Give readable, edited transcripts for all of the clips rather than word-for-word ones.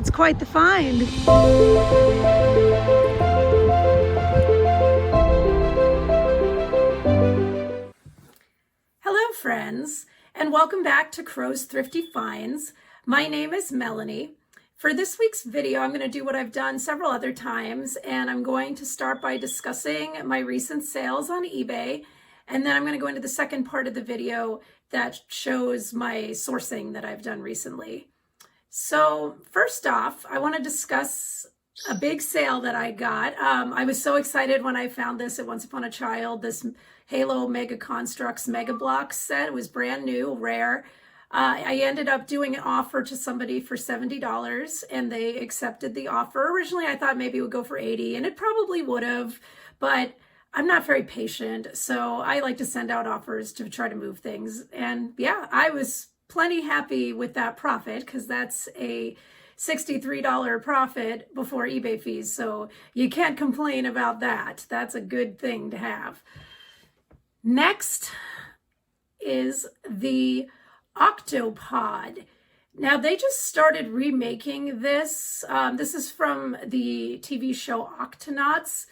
It's quite the find. Hello friends, and welcome back to Crow's Thrifty Finds. My name is Melanie. For this week's video, I'm going to do what I've done several other times, and I'm going to start by discussing my recent sales on eBay, and then I'm going to go into the second part of the video that shows my sourcing that I've done recently. So first off, I want to discuss a big sale that I got. I was so excited when I found this at Once Upon a Child, this Halo Mega Constructs Mega Block set. It was brand new, rare. I ended up doing an offer to somebody for $70 and they accepted the offer. Originally, I thought maybe it would go for $80 and it probably would have, but I'm not very patient. So I like to send out offers to try to move things. And yeah, I was plenty happy with that profit because that's a $63 profit before eBay fees. So you can't complain about that. That's a good thing to have. Next is the Octopod. Now they just started remaking this. This is from the TV show Octonauts.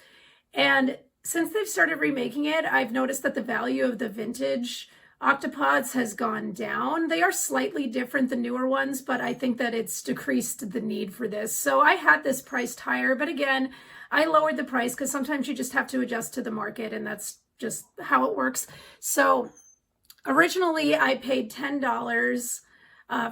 And since they've started remaking it, I've noticed that the value of the vintage Octopods has gone down. They are slightly different than newer ones, but I think that it's decreased the need for this. So I had this priced higher, but again, I lowered the price because sometimes you just have to adjust to the market and that's just how it works. So originally I paid $10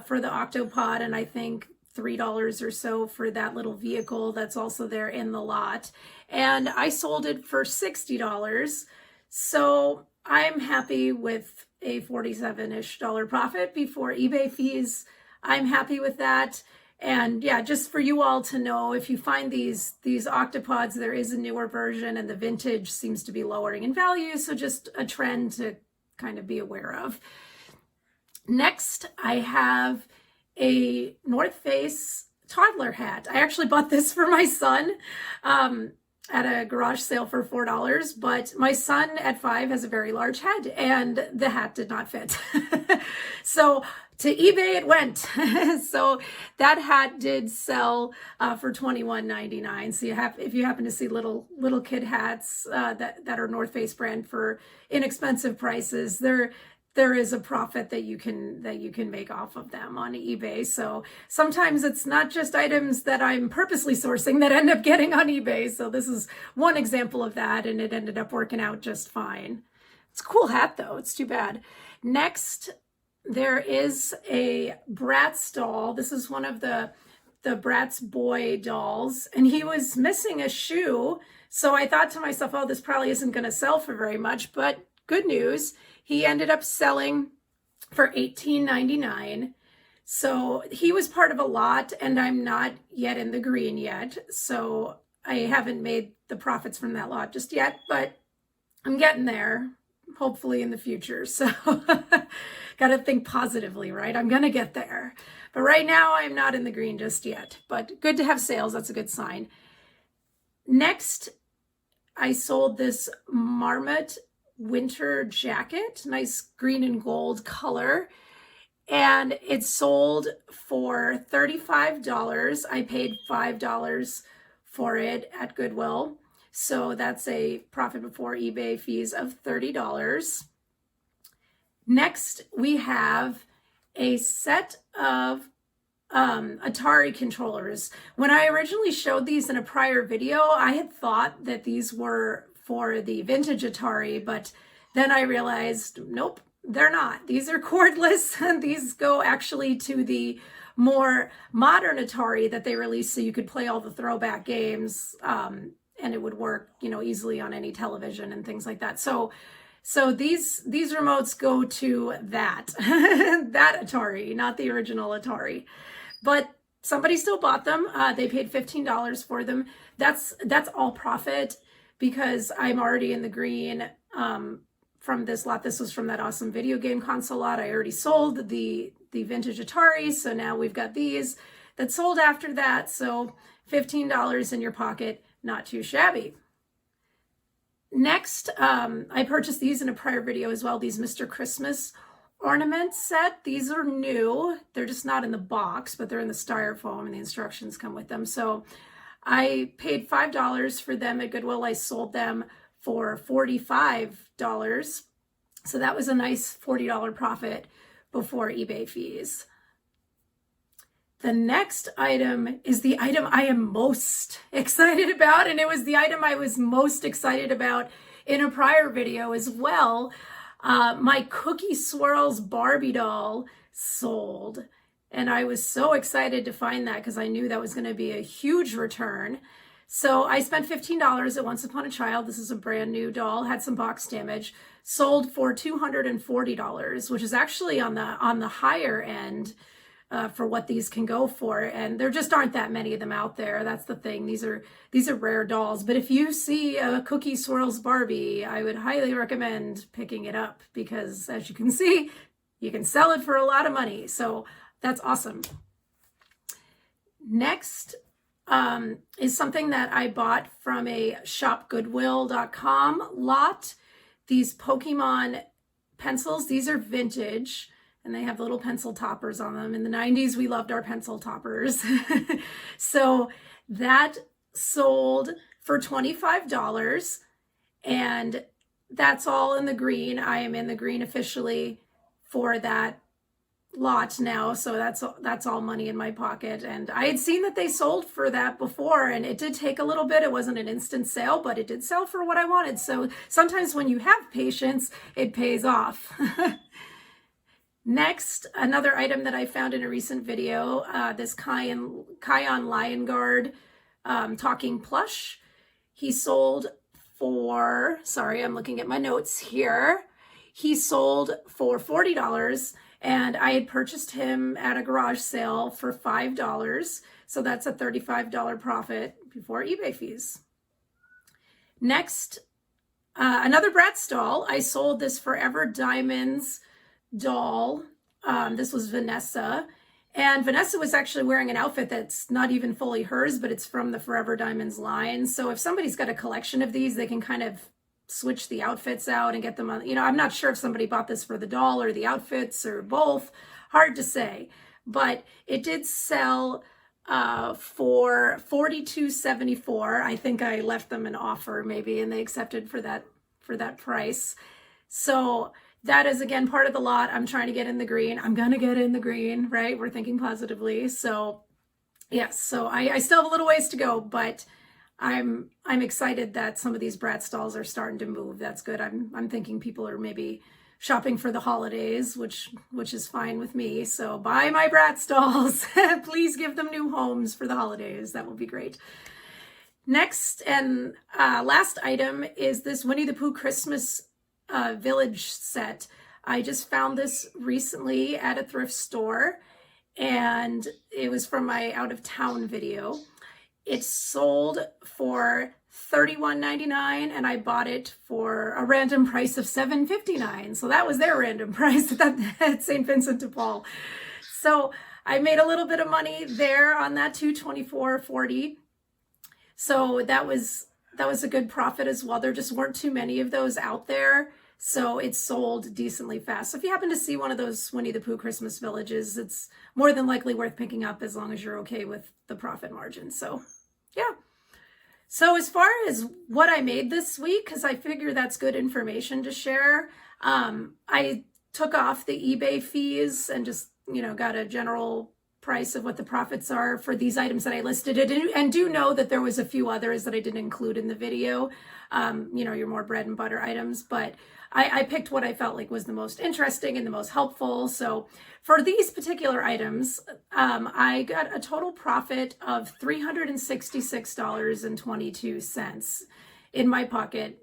for the Octopod and I think $3 or so for that little vehicle that's also there in the lot. And I sold it for $60. So I'm happy with a $47-ish profit before eBay fees. I'm happy with that. And yeah, just for you all to know, if you find these Octopods, there is a newer version and the vintage seems to be lowering in value. So just a trend to kind of be aware of. Next, I have a North Face toddler hat. I actually bought this for my son at a garage sale for $4, but my son at 5 has a very large head and the hat did not fit. So to eBay it went. So that hat did sell for $21.99. So if you happen to see little kid hats that are North Face brand for inexpensive prices, there is a profit that you can make off of them on eBay. So sometimes it's not just items that I'm purposely sourcing that end up getting on eBay. So this is one example of that, and it ended up working out just fine. It's a cool hat though, it's too bad. Next, there is a Bratz doll. This is one of the Bratz boy dolls, and he was missing a shoe. So I thought to myself, oh, this probably isn't gonna sell for very much, but good news. He ended up selling for $18.99. So he was part of a lot and I'm not yet in the green yet. So I haven't made the profits from that lot just yet, but I'm getting there, hopefully in the future. So got to think positively, right? I'm going to get there. But right now I'm not in the green just yet, but good to have sales. That's a good sign. Next, I sold this Marmot winter jacket, nice green and gold color, and it sold for $35. I paid $5 for it at Goodwill, so that's a profit before eBay fees of $30. Next, we have a set of Atari controllers. When I originally showed these in a prior video, I had thought that these were for the vintage Atari, but then I realized, nope, they're not. These are cordless. These go actually to the more modern Atari that they released so you could play all the throwback games and it would work, easily on any television and things like that. So these remotes go to that, that Atari, not the original Atari. But somebody still bought them. They paid $15 for them. That's all profit, because I'm already in the green from this lot. This was from that awesome video game console lot. I already sold the vintage Atari, so now we've got these that sold after that. So $15 in your pocket, not too shabby. Next, I purchased these in a prior video as well, these Mr. Christmas ornament set. These are new. They're just not in the box, but they're in the styrofoam and the instructions come with them. So I paid $5 for them at Goodwill. I sold them for $45. So that was a nice $40 profit before eBay fees. The next item is the item I am most excited about, and it was the item I was most excited about in a prior video as well. My Cookie Swirls Barbie doll sold, and I was so excited to find that because I knew that was going to be a huge return. So I spent $15 at Once Upon a Child. This is a brand new doll, had some box damage, sold for $240, which is actually on the higher end for what these can go for, and there just aren't that many of them out there. That's the thing. These are rare dolls. But if you see a Cookie Swirls Barbie, I would highly recommend picking it up because, as you can see, you can sell it for a lot of money. So that's awesome. Next is something that I bought from a shopgoodwill.com lot. These Pokemon pencils. These are vintage, and they have little pencil toppers on them. In the 90s, we loved our pencil toppers. So that sold for $25, and that's all in the green. I am in the green officially for that lot now, so that's all money in my pocket. And I had seen that they sold for that before, and it did take a little bit. It wasn't an instant sale, but it did sell for what I wanted. So sometimes when you have patience, it pays off. Next, another item that I found in a recent video, this Kion Lion Guard talking plush. He sold for, sorry, I'm looking at my notes here. He sold for $40, and I had purchased him at a garage sale for $5. So that's a $35 profit before eBay fees. Next, another Bratz doll. I sold this Forever Diamonds doll. This was Vanessa, and Vanessa was actually wearing an outfit that's not even fully hers, but it's from the Forever Diamonds line. So if somebody's got a collection of these, they can kind of switch the outfits out and get them on, I'm not sure if somebody bought this for the doll or the outfits or both. Hard to say, but it did sell for $42.74. I think I left them an offer maybe, and they accepted for that price. So that is, again, part of the lot. I'm trying to get in the green. I'm going to get in the green, right? We're thinking positively. So yes, so I still have a little ways to go, but I'm excited that some of these Bratz dolls are starting to move. That's good. I'm thinking people are maybe shopping for the holidays, which is fine with me. So buy my Bratz dolls. Please give them new homes for the holidays. That will be great. Next and last item is this Winnie the Pooh Christmas village set. I just found this recently at a thrift store, and it was from my out of town video. It sold for $31.99, and I bought it for a random price of $7.59. So that was their random price at St. Vincent de Paul. So I made a little bit of money there on that too, $24.40. So that was a good profit as well. There just weren't too many of those out there, so it sold decently fast. So if you happen to see one of those Winnie the Pooh Christmas villages, it's more than likely worth picking up as long as you're okay with the profit margin. So yeah. So as far as what I made this week, because I figure that's good information to share, I took off the eBay fees and just, got a general price of what the profits are for these items that I listed, and do know that there was a few others that I didn't include in the video, your more bread and butter items, but I picked what I felt like was the most interesting and the most helpful. So for these particular items, I got a total profit of $366.22 in my pocket.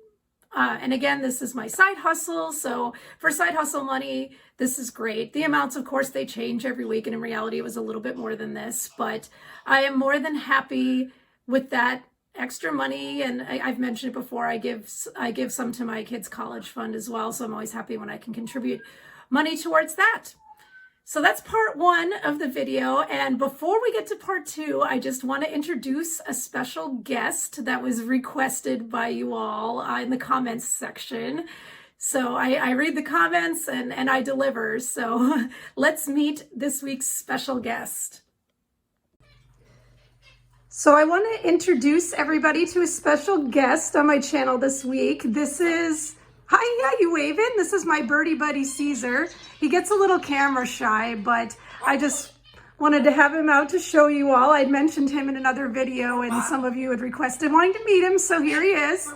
And again, this is my side hustle. So for side hustle money, this is great. The amounts, of course, they change every week. And in reality, it was a little bit more than this. But I am more than happy with that extra money. And I've mentioned it before, I give some to my kids' college fund as well. So I'm always happy when I can contribute money towards that. So that's part one of the video. And before we get to part two, I just want to introduce a special guest that was requested by you all in the comments section. So I read the comments and I deliver. So let's meet this week's special guest. So I want to introduce everybody to a special guest on my channel this week. This is, hi, yeah, you waving? This is my birdie buddy, Caesar. He gets a little camera shy, but I just wanted to have him out to show you all. I'd mentioned him in another video and some of you had requested wanting to meet him, so here he is.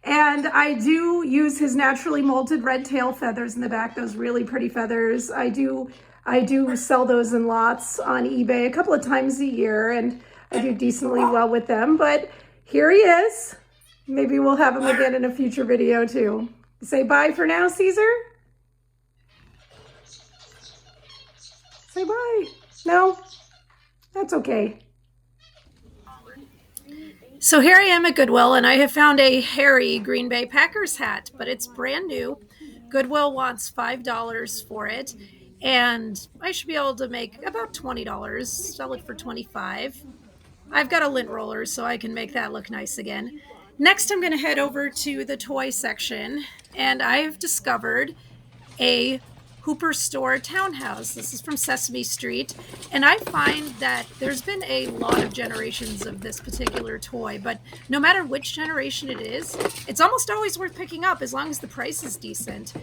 And I do use his naturally molted red tail feathers in the back, those really pretty feathers. I do sell those in lots on eBay a couple of times a year, and I do decently well with them, but here he is. Maybe we'll have him again in a future video too. Say bye for now, Caesar. Say bye. No, that's okay. So here I am at Goodwill, and I have found a hairy Green Bay Packers hat, but it's brand new. Goodwill wants $5 for it, and I should be able to make about $20, sell it for $25. I've got a lint roller, so I can make that look nice again. Next, I'm going to head over to the toy section, and I've discovered a Hooper Store townhouse. This is from Sesame Street, and I find that there's been a lot of generations of this particular toy, but no matter which generation it is, it's almost always worth picking up as long as the price is decent.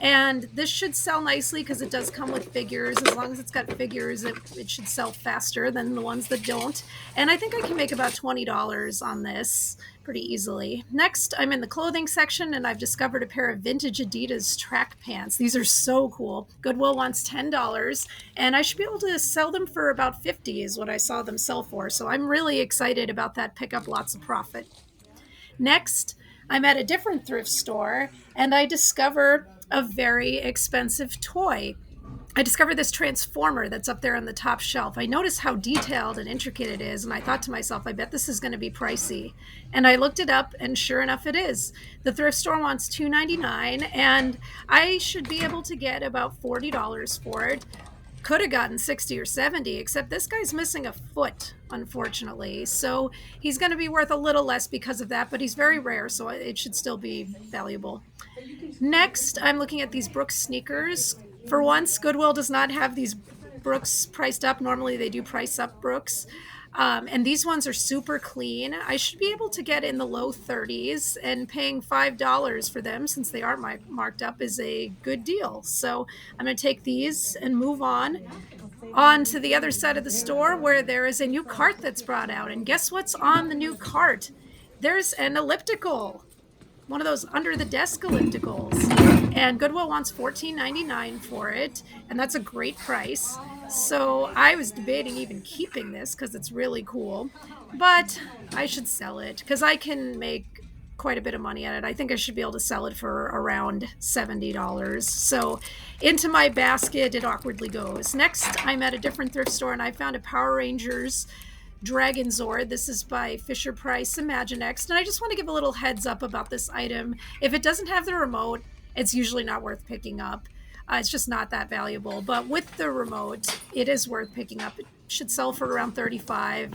And this should sell nicely because it does come with figures. As long as it's got figures, it should sell faster than the ones that don't. And I think I can make about $20 on this pretty easily. Next, I'm in the clothing section, and I've discovered a pair of vintage Adidas track pants. These are so cool. Goodwill wants $10, and I should be able to sell them for about $50 is what I saw them sell for. So I'm really excited about that pickup, lots of profit. Next, I'm at a different thrift store, and I discover a very expensive toy. I discovered this transformer that's up there on the top shelf. I noticed how detailed and intricate it is, and I thought to myself, I bet this is going to be pricey. And I looked it up, and sure enough, it is. The thrift store wants $2.99, and I should be able to get about $40 for it. Could have gotten 60 or 70, except this guy's missing a foot, unfortunately. So he's going to be worth a little less because of that, but he's very rare, so it should still be valuable. Next, I'm looking at these Brooks sneakers. For once, Goodwill does not have these Brooks priced up. Normally they do price up Brooks. And these ones are super clean. I should be able to get in the low 30s, and paying $5 for them, since they aren't marked up, is a good deal. So I'm going to take these and move on to the other side of the store, where there is a new cart that's brought out. And guess what's on the new cart? There's an elliptical. One of those under the desk ellipticals, and Goodwill wants $14.99 for it, and that's a great price. So I was debating even keeping this because it's really cool, but I should sell it because I can make quite a bit of money at it. I think I should be able to sell it for around $70. So into my basket it awkwardly goes. Next, I'm at a different thrift store, and I found a Power Rangers Dragon Zord. This is by Fisher-Price Imaginext, and I just want to give a little heads up about this item. If it doesn't have the remote, it's usually not worth picking up. It's just not that valuable, but with the remote, it is worth picking up. It should sell for around $35,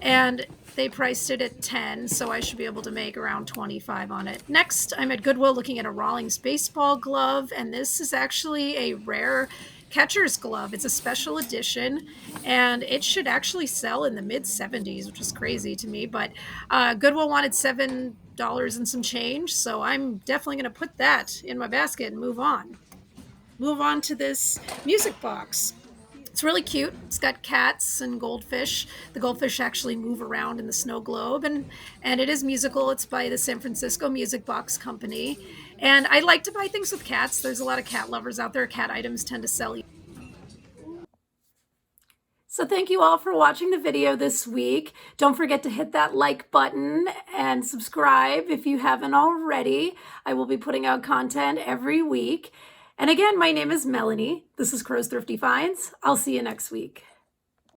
and they priced it at $10, so I should be able to make around $25 on it. Next, I'm at Goodwill looking at a Rawlings baseball glove, and this is actually a rare catcher's glove. It's a special edition, and it should actually sell in the mid-70s, which is crazy to me, but Goodwill wanted $7 and some change, so I'm definitely going to put that in my basket and move on. Move on to this music box. It's really cute. It's got cats and goldfish. The goldfish actually move around in the snow globe, and it is musical. It's by the San Francisco Music Box Company. And I like to buy things with cats. There's a lot of cat lovers out there. Cat items tend to sell. So thank you all for watching the video this week. Don't forget to hit that like button and subscribe if you haven't already. I will be putting out content every week. And again, my name is Melanie. This is Crow's Thrifty Finds. I'll see you next week.